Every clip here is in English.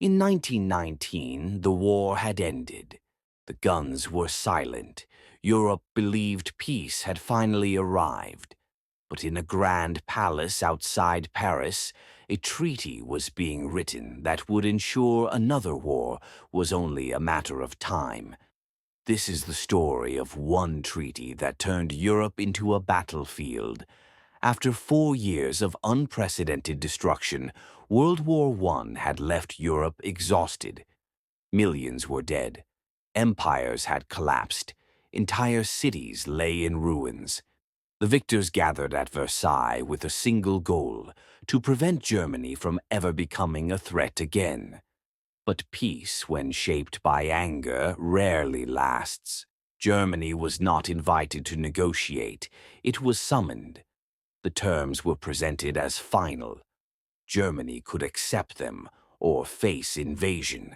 In 1919, the war had ended. The guns were silent. Europe believed peace had finally arrived. But in a grand palace outside Paris, a treaty was being written that would ensure another war was only a matter of time. This is the story of one treaty that turned Europe into a battlefield. After 4 years of unprecedented destruction, World War I had left Europe exhausted. Millions were dead. Empires had collapsed. Entire cities lay in ruins. The victors gathered at Versailles with a single goal: to prevent Germany from ever becoming a threat again. But peace, when shaped by anger, rarely lasts. Germany was not invited to negotiate. It was summoned. The terms were presented as final. Germany could accept them or face invasion.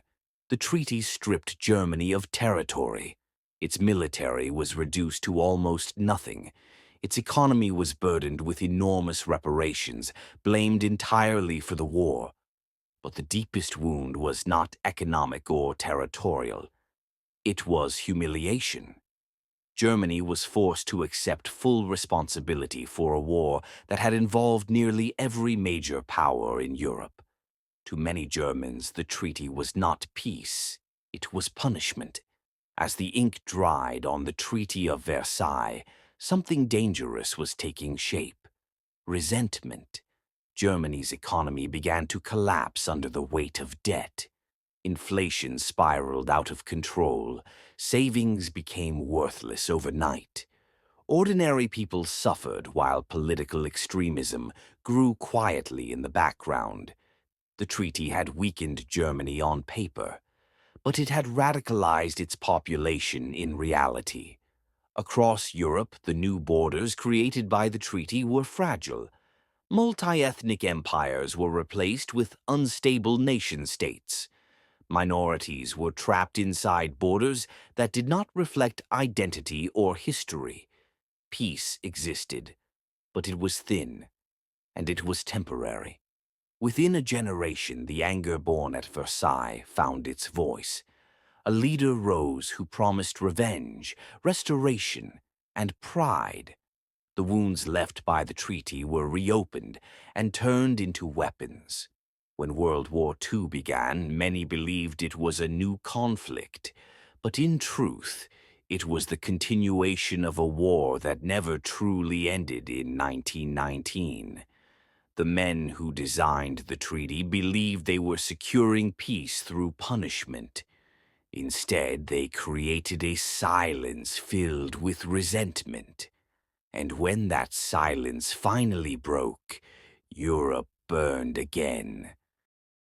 The treaty stripped Germany of territory. Its military was reduced to almost nothing. Its economy was burdened with enormous reparations, blamed entirely for the war. But the deepest wound was not economic or territorial. It was humiliation. Germany was forced to accept full responsibility for a war that had involved nearly every major power in Europe. To many Germans, the treaty was not peace, it was punishment. As the ink dried on the Treaty of Versailles, something dangerous was taking shape: resentment. Germany's economy began to collapse under the weight of debt. Inflation spiraled out of control. Savings became worthless overnight. Ordinary people suffered while political extremism grew quietly in the background. The treaty had weakened Germany on paper, but it had radicalized its population in reality. Across Europe, the new borders created by the treaty were fragile. Multi-ethnic empires were replaced with unstable nation-states. Minorities were trapped inside borders that did not reflect identity or history. Peace existed, but it was thin, and it was temporary. Within a generation, the anger born at Versailles found its voice. A leader rose who promised revenge, restoration, and pride. The wounds left by the treaty were reopened and turned into weapons. When World War II began, many believed it was a new conflict, but in truth, it was the continuation of a war that never truly ended in 1919. The men who designed the treaty believed they were securing peace through punishment. Instead, they created a silence filled with resentment. And when that silence finally broke, Europe burned again.